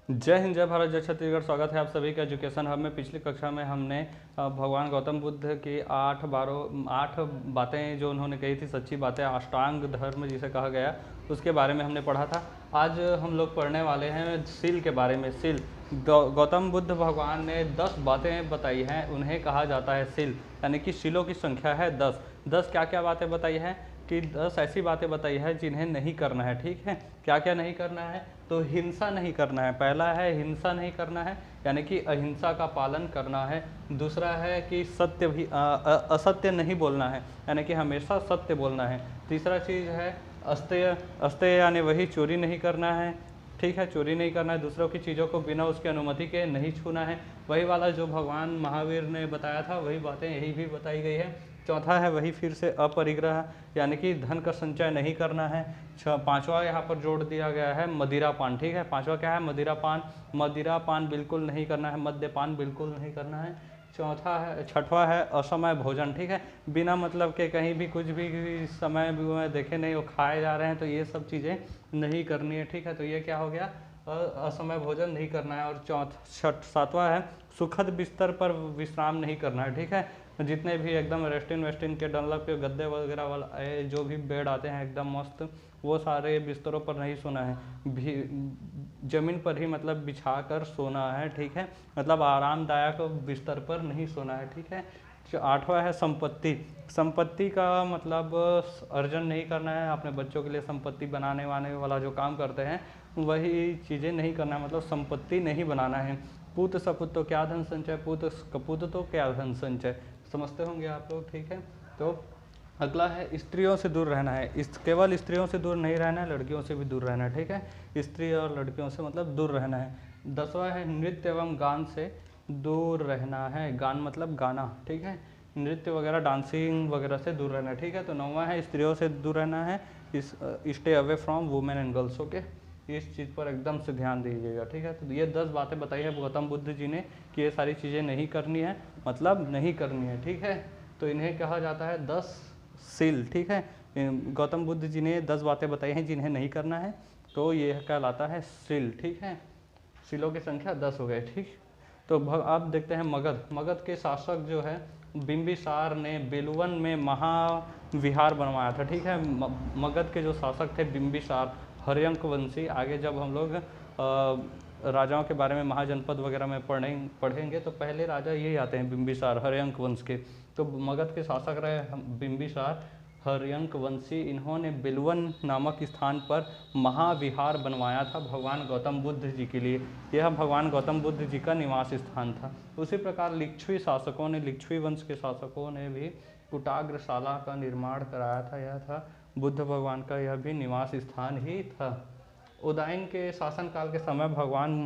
जय हिंद, जय भारत, जय छत्तीसगढ़। स्वागत है आप सभी का एजुकेशन हब में। पिछली कक्षा में हमने भगवान गौतम बुद्ध की 8 बातें जो उन्होंने कही थी, सच्ची बातें, अष्टांग धर्म जिसे कहा गया, उसके बारे में हमने पढ़ा था। आज हम लोग पढ़ने वाले हैं सील के बारे में। सील, गौतम बुद्ध भगवान ने 10 बातें बताई हैं, उन्हें कहा जाता है सील, यानी कि सीलों की संख्या है 10। 10 क्या क्या बातें बताई हैं कि 10 ऐसी बातें बताई है जिन्हें नहीं करना है। ठीक है, क्या क्या नहीं करना है? तो हिंसा नहीं करना है। पहला है हिंसा नहीं करना है, यानी कि अहिंसा का पालन करना है। दूसरा है कि सत्य भी असत्य नहीं बोलना है, यानी कि हमेशा सत्य बोलना है। तीसरा चीज़ है अस्तेय। अस्तेय यानी वही चोरी नहीं करना है। ठीक है, चोरी नहीं करना है। दूसरों की चीज़ों को बिना उसकी अनुमति के नहीं छूना है। वही वाला जो भगवान महावीर ने बताया था, वही बातें यही भी बताई गई है। चौथा है वही फिर से अपरिग्रह, यानी कि धन का संचय नहीं करना है। पांचवा यहाँ पर जोड़ दिया गया है मदिरापान। ठीक है, पांचवा क्या है? मदिरापान। मदिरापान बिल्कुल नहीं करना है, मद्यपान बिल्कुल नहीं करना है। छठवा है असमय भोजन। ठीक है, बिना मतलब के कहीं भी कुछ भी समय में देखे नहीं वो खाए जा रहे हैं, तो ये सब चीज़ें नहीं करनी है। ठीक है, तो ये क्या हो गया? असमय भोजन नहीं करना है। और सातवां है सुखद बिस्तर पर विश्राम नहीं करना है। ठीक है, जितने भी एकदम रेस्टिन वेस्टिन के डनलप के गद्दे वगैरह वाला जो भी बेड आते हैं एकदम मस्त, वो सारे बिस्तरों पर नहीं सोना है। ज़मीन पर ही मतलब बिछा कर सोना है। ठीक है, मतलब आरामदायक बिस्तर पर नहीं सोना है। ठीक है, आठवां है संपत्ति। संपत्ति का मतलब अर्जन नहीं करना है। अपने बच्चों के लिए संपत्ति बनाने वाने वाला जो काम करते हैं वही चीज़ें नहीं करना है, मतलब संपत्ति नहीं बनाना है। पूत सपुत तो क्या धन संचय, पूत कपूत तो क्या धन संचय, समझते होंगे आप लोग। ठीक है, तो अगला है स्त्रियों से दूर रहना है। केवल स्त्रियों से दूर नहीं रहना है, लड़कियों से भी दूर रहना है। ठीक है, स्त्री और लड़कियों से मतलब दूर रहना है। 10वां है नृत्य एवं गान से दूर रहना है। गान मतलब गाना। ठीक है, नृत्य वगैरह डांसिंग वगैरह से दूर रहना है। ठीक है, तो 9वां है स्त्रियों से दूर रहना है। Stay away from women and girls. Okay, इस चीज़ पर एकदम से ध्यान दीजिएगा। ठीक है, तो ये 10 बातें बताई है गौतम बुद्ध जी ने कि ये सारी चीज़ें नहीं करनी है, मतलब नहीं करनी है। ठीक है, तो इन्हें कहा जाता है 10 सील। ठीक है, गौतम बुद्ध जी ने 10 बातें बताई हैं जिन्हें नहीं करना है, तो ये कहलाता है सील। ठीक है, सीलों की संख्या 10 हो गए। ठीक, तो अब देखते हैं मगध। मगध के शासक जो है बिंबिसार ने बेलुवन में महाविहार बनवाया था। ठीक है, मगध के जो शासक थे बिंबिसार, हर्यंक वंशी। आगे जब हम लोग राजाओं के बारे में महाजनपद वगैरह में पढ़ेंगे तो पहले राजा यही आते हैं, बिंबिसार, हर्यंक वंश के। तो मगध के शासक रहे बिंबिसार हर्यंक वंशी। इन्होंने बेलुवन नामक स्थान पर महाविहार बनवाया था भगवान गौतम बुद्ध जी के लिए। यह भगवान गौतम बुद्ध जी का निवास स्थान था। उसी प्रकार लिच्छवी वंश के शासकों ने भी कुटाग्रशाला का निर्माण कराया था। यह था बुद्ध भगवान का, यह भी निवास स्थान ही था। उदयन के शासनकाल के समय भगवान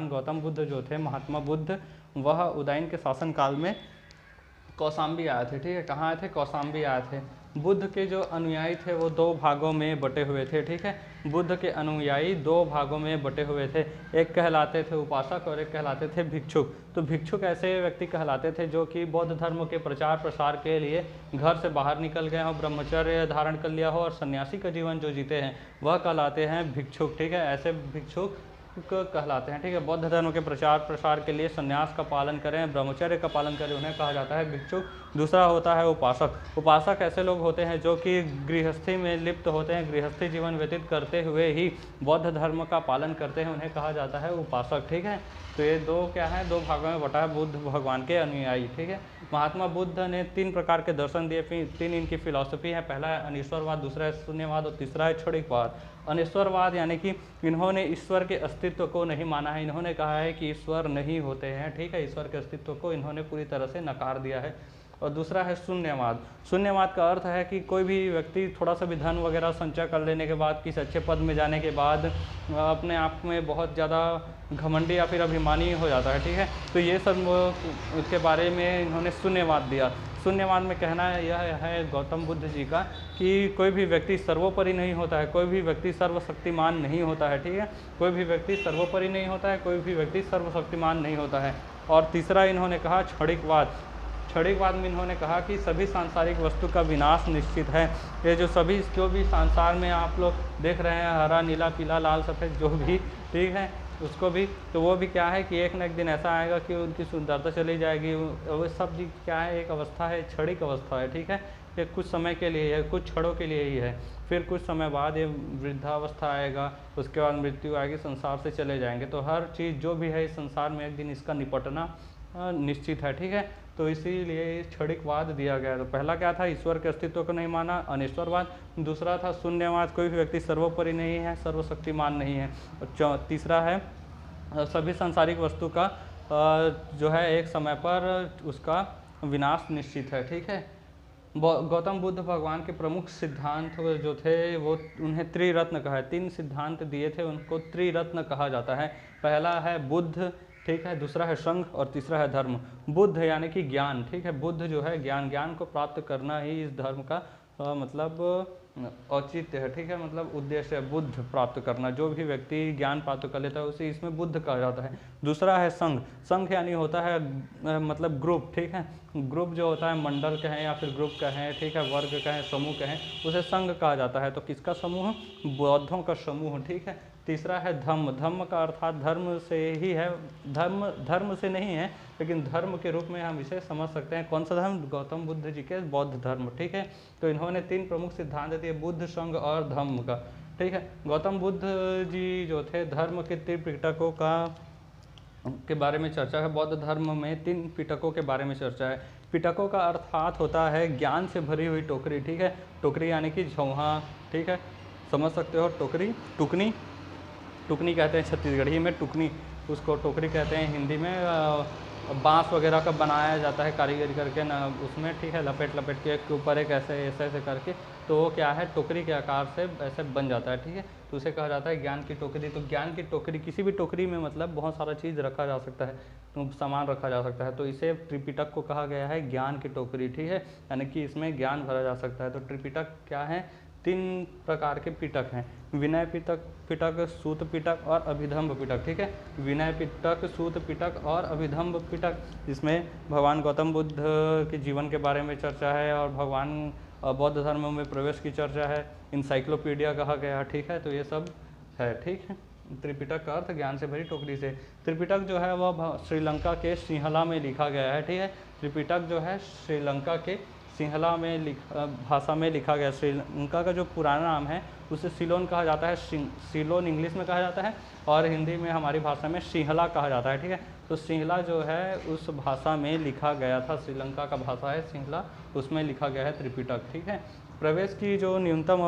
गौतम बुद्ध जो थे, महात्मा बुद्ध, वह उदयन के शासनकाल में कौशाम्बी आए थे। ठीक है, कहाँ आए थे? कौशाम्बी आए थे। बुद्ध के जो अनुयायी थे वो 2 भागों में बटे हुए थे। ठीक है, बुद्ध के अनुयायी 2 भागों में बटे हुए थे। एक कहलाते थे उपासक और एक कहलाते थे भिक्षुक। तो भिक्षुक ऐसे व्यक्ति कहलाते थे जो कि बौद्ध धर्म के प्रचार प्रसार के लिए घर से बाहर निकल गए हो, ब्रह्मचर्य धारण कर लिया हो और सन्यासी का जीवन जो जीते हैं वह कहलाते हैं भिक्षुक। ठीक है, ऐसे भिक्षुक कहलाते हैं। ठीक है, बौद्ध धर्म के प्रचार प्रसार के लिए संन्यास का पालन करें, ब्रह्मचर्य का पालन करें, उन्हें कहा जाता है भिक्षुक। दूसरा होता है उपासक। उपासक ऐसे लोग होते हैं जो कि गृहस्थी में लिप्त होते हैं, गृहस्थी जीवन व्यतीत करते हुए ही बौद्ध धर्म का पालन करते हैं, उन्हें कहा जाता है उपासक। ठीक है, तो ये 2 क्या है? 2 भागों में बटा है बुद्ध भगवान के अनुयायी। ठीक है, महात्मा बुद्ध ने 3 प्रकार के दर्शन दिए। 3 इनकी फिलॉसफी है। पहला है अनीश्वरवाद, दूसरा है शून्यवाद और तीसरा है क्षणिकवाद। अनीश्वरवाद यानी कि इन्होंने ईश्वर के अस्तित्व को नहीं माना है। इन्होंने कहा है कि ईश्वर नहीं होते हैं। ठीक है, ईश्वर के अस्तित्व को इन्होंने पूरी तरह से नकार दिया है। और दूसरा है शून्यवाद। शून्यवाद का अर्थ है कि कोई भी व्यक्ति थोड़ा सा भी धन वगैरह संचय कर लेने के बाद, किसी अच्छे पद में जाने के बाद अपने आप में बहुत ज़्यादा घमंडी या फिर अभिमानी हो जाता है। ठीक है, तो ये सब उसके बारे में इन्होंने शून्यवाद दिया। शून्यवाद में कहना यह है गौतम बुद्ध जी का कि कोई भी व्यक्ति सर्वोपरि नहीं होता है, कोई भी व्यक्ति सर्वशक्तिमान नहीं होता है। ठीक है, कोई भी व्यक्ति सर्वोपरि नहीं होता है, कोई भी व्यक्ति सर्वशक्तिमान नहीं होता है। और तीसरा इन्होंने कहा क्षणिकवाद। क्षणिकवाद में इन्होंने कहा कि सभी सांसारिक वस्तु का विनाश निश्चित है। ये जो भी संसार में आप लोग देख रहे हैं, हरा नीला पीला लाल सफ़ेद जो भी, ठीक है, उसको भी, तो वो भी क्या है कि एक न एक दिन ऐसा आएगा कि उनकी सुंदरता चली जाएगी। वो सब चीज़ क्या है, एक अवस्था है, क्षणिक अवस्था है, ठीक है, ये कुछ समय के लिए है, कुछ क्षणों के लिए ही है। फिर कुछ समय बाद ये वृद्धावस्था आएगा, उसके बाद मृत्यु आएगी, संसार से चले जाएंगे। तो हर चीज़ जो भी है इस संसार में एक दिन इसका निपटना निश्चित है, ठीक है। तो इसीलिए क्षणिकवाद दिया गया। तो पहला क्या था, ईश्वर के अस्तित्व को नहीं माना, अनिश्वरवाद। दूसरा था शून्यवाद, कोई भी व्यक्ति सर्वोपरि नहीं है, सर्वशक्तिमान नहीं है। और तीसरा है सभी सांसारिक वस्तु का जो है एक समय पर उसका विनाश निश्चित है, ठीक है। गौतम बुद्ध भगवान के प्रमुख सिद्धांत जो थे वो उन्हें त्रिरत्न कहा है। 3 सिद्धांत दिए थे, उनको त्रिरत्न कहा जाता है। पहला है बुद्ध, ठीक है, दूसरा है संघ और तीसरा है धर्म। बुद्ध यानी कि ज्ञान, ठीक है, बुद्ध जो है ज्ञान को प्राप्त करना ही इस धर्म का मतलब औचित्य है, ठीक है, मतलब उद्देश्य है, बुद्ध प्राप्त करना। जो भी व्यक्ति ज्ञान प्राप्त कर लेता है उसे इसमें बुद्ध कहा जाता है। दूसरा है संघ। संघ यानी होता है मतलब ग्रुप, ठीक है, ग्रुप जो होता है, मंडल कहें या फिर ग्रुप कहें, ठीक है, वर्ग कहें, समूह कहें, उसे संघ कहा जाता है। तो किसका समूह, बौद्धों का समूह, ठीक है। तीसरा है धम्म। धम्म का अर्थात धर्म से ही है, धर्म से नहीं है, लेकिन धर्म के रूप में हम इसे समझ सकते हैं। कौन सा धर्म, गौतम बुद्ध जी के बौद्ध धर्म, ठीक है। तो इन्होंने 3 प्रमुख सिद्धांत दिए, बुद्ध, संघ और धम्म का, ठीक है। गौतम बुद्ध जी जो थे धर्म के 3 पिटकों के बारे में चर्चा है। बौद्ध धर्म में 3 पिटकों के बारे में चर्चा है। पिटकों का अर्थात होता है ज्ञान से भरी हुई टोकरी, ठीक है। टोकरी यानी कि झौहा, ठीक है, समझ सकते हो। टोकरी, टुकनी, टुकनी कहते हैं छत्तीसगढ़ी में, टुकनी उसको टोकरी कहते हैं हिंदी में। बांस वगैरह का बनाया जाता है कारीगरी करके ना उसमें, ठीक है, लपेट के एक ऊपर एक ऐसे करके, तो वो क्या है, टोकरी के आकार से ऐसे बन जाता है, ठीक है। तो उसे कहा जाता है ज्ञान की टोकरी। तो ज्ञान की टोकरी, किसी भी टोकरी में मतलब बहुत सारा चीज़ रखा जा सकता है, तो सामान रखा जा सकता है। तो इसे त्रिपिटक को कहा गया है ज्ञान की टोकरी, ठीक है, यानी कि इसमें ज्ञान भरा जा सकता है। तो त्रिपिटक क्या है, 3 प्रकार के पिटक हैं, विनय पिटक, सूत पिटक और अभिधम्ब पिटक, ठीक है। विनय पिटक, सूत पिटक और अभिधम्ब पिटक, जिसमें भगवान गौतम बुद्ध के जीवन के बारे में चर्चा है और भगवान बौद्ध धर्म में प्रवेश की चर्चा है। इंसाइक्लोपीडिया कहा गया, ठीक है। तो ये सब है, ठीक है। त्रिपिटक का अर्थ ज्ञान से भरी टोकरी से। त्रिपिटक जो है वह श्रीलंका के सिंहला में लिखा गया है, ठीक है। त्रिपिटक जो है श्रीलंका के सिंहला में भाषा में लिखा गया। श्रीलंका का जो पुराना नाम है उसे सिलोन कहा जाता है, सिलोन इंग्लिश में कहा जाता है, और हिंदी में हमारी भाषा में सिंहला कहा जाता है, ठीक है। तो सिंहला जो है उस भाषा में लिखा गया था, श्रीलंका का भाषा है सिंहला, उसमें लिखा गया है त्रिपिटक, ठीक है। प्रवेश की जो न्यूनतम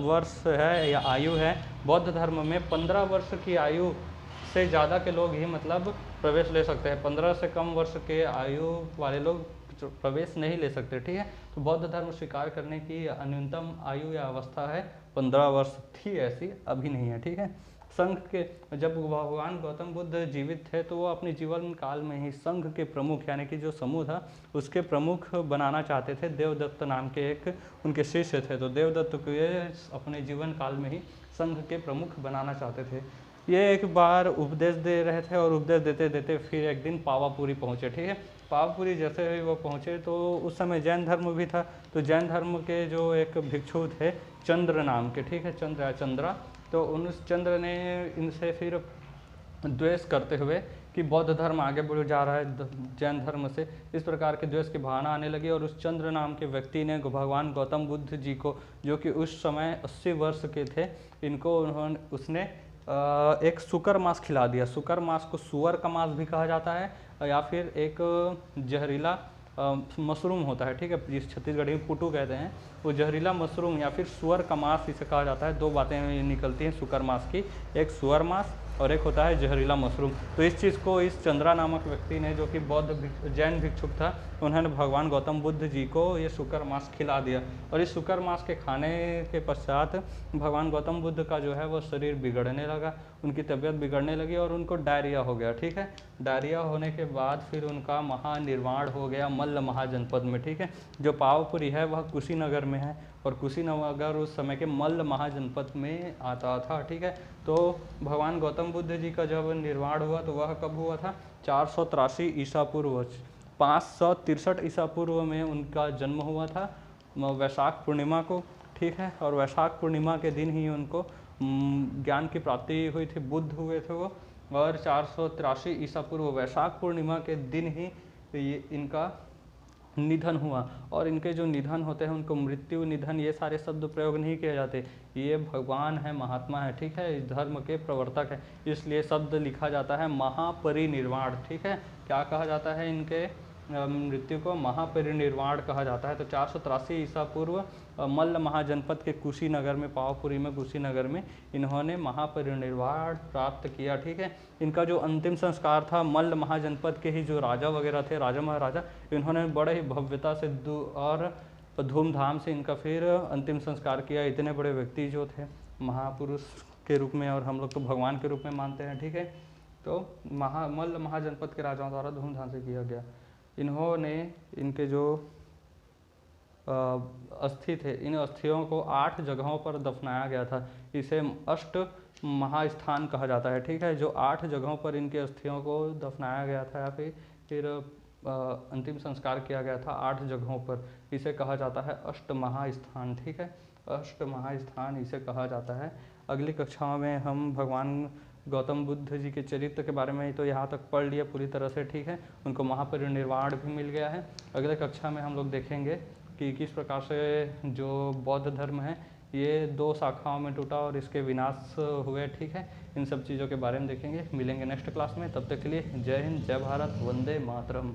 वर्ष है या आयु है, बौद्ध धर्म में 15 वर्ष की आयु से ज़्यादा के लोग ही मतलब प्रवेश ले सकते हैं। 15 से कम वर्ष के आयु वाले लोग प्रवेश नहीं ले सकते, ठीक है। तो बौद्ध धर्म स्वीकार करने की न्यूनतम आयु या अवस्था है 15 वर्ष थी, ऐसी अभी नहीं है, ठीक है। संघ के, जब भगवान गौतम बुद्ध जीवित थे तो वो अपने जीवन काल में ही संघ के प्रमुख यानी कि जो समूह था उसके प्रमुख बनाना चाहते थे। देवदत्त नाम के एक उनके शिष्य थे, तो देवदत्त को ये अपने जीवन काल में ही संघ के प्रमुख बनाना चाहते थे। ये एक बार उपदेश दे रहे थे और उपदेश देते देते फिर एक दिन पावापुरी पहुँचे, ठीक है। पावापुरी जैसे ही वो पहुँचे तो उस समय जैन धर्म भी था, तो जैन धर्म के जो एक भिक्षु थे चंद्र नाम के, ठीक है, चंद्रा, तो उस चंद्र ने इनसे फिर द्वेष करते हुए कि बौद्ध धर्म आगे बढ़ जा रहा है जैन धर्म से, इस प्रकार के द्वेष की भावना आने लगी। और उस चंद्र नाम के व्यक्ति ने भगवान गौतम बुद्ध जी को, जो कि उस समय 80 वर्ष के थे, इनको उसने एक सुकर मांस खिला दिया। सुकर मांस को सुअर का मांस भी कहा जाता है, या फिर एक जहरीला मशरूम होता है, ठीक है, जिस छत्तीसगढ़ी में पुटू कहते हैं, वो जहरीला मशरूम या फिर सुअर का मांस इसे कहा जाता है। 2 बातें निकलती हैं सुकर मांस की, एक सुअर मांस और एक होता है जहरीला मशरूम। तो इस चीज़ को इस चंद्रा नामक व्यक्ति ने, जो कि बौद्ध जैन भिक्षुक था, उन्होंने भगवान गौतम बुद्ध जी को ये सुकर मांस खिला दिया। और इस सुकर मांस के खाने के पश्चात भगवान गौतम बुद्ध का जो है वो शरीर बिगड़ने लगा, उनकी तबीयत बिगड़ने लगी और उनको डायरिया हो गया, ठीक है। डायरिया होने के बाद फिर उनका महानिर्वाण हो गया मल्ल महाजनपद में, ठीक है। जो पावापुरी है वह कुशीनगर में है और कुशीनगर उस समय के मल्ल महाजनपद में आता था, ठीक है। तो भगवान गौतम बुद्ध जी का जब निर्वाण हुआ तो वह कब हुआ था, 483 ईसा पूर्व, 563 ईसा पूर्व में उनका जन्म हुआ था वैशाख पूर्णिमा को, ठीक है। और वैशाख पूर्णिमा के दिन ही उनको ज्ञान की प्राप्ति हुई थी, बुद्ध हुए थे वो। और 483 ईसा पूर्व वैशाख पूर्णिमा के दिन ही ये इनका निधन हुआ। और इनके जो निधन होते हैं उनको मृत्यु, निधन, ये सारे शब्द प्रयोग नहीं किए जाते। ये भगवान है, महात्मा है, ठीक है, इस धर्म के प्रवर्तक है, इसलिए शब्द लिखा जाता है महापरिनिर्वाण, ठीक है। क्या कहा जाता है इनके मृत्यु को? महापरिनिर्वाण कहा जाता है। तो 483 ईसा पूर्व मल्ल महाजनपद के कुशीनगर में, पावापुरी में, कुशीनगर में इन्होंने महापरिनिर्वाण प्राप्त किया, ठीक है। इनका जो अंतिम संस्कार था, मल्ल महाजनपद के ही जो राजा वगैरह थे, राजा महाराजा, इन्होंने बड़े ही भव्यता से और धूमधाम से इनका फिर अंतिम संस्कार किया। इतने बड़े व्यक्ति जो थे महापुरुष के रूप में, और हम लोग तो भगवान के रूप में मानते हैं, ठीक है। तो मल्ल महाजनपद के राजाओं द्वारा धूमधाम से किया गया। इन्होंने इनके जो अस्थि थे, इन अस्थियों को 8 जगहों पर दफनाया गया था। इसे अष्ट महास्थान कहा जाता है, ठीक है। जो 8 जगहों पर इनके अस्थियों को दफनाया गया था या फिर अंतिम संस्कार किया गया था 8 जगहों पर, इसे कहा जाता है अष्ट महास्थान, ठीक है। अष्ट महास्थान इसे कहा जाता है। अगली कक्षाओं में हम भगवान गौतम बुद्ध जी के चरित्र के बारे में तो यहाँ तक पढ़ लिया पूरी तरह से, ठीक है। उनको महापरिनिर्वाण भी मिल गया है। अगले कक्षा में हम लोग देखेंगे कि किस प्रकार से जो बौद्ध धर्म है ये 2 शाखाओं में टूटा और इसके विनाश हुए, ठीक है। इन सब चीज़ों के बारे में देखेंगे। मिलेंगे नेक्स्ट क्लास में, तब तक के लिए जय हिंद, जय भारत, वंदे मातरम।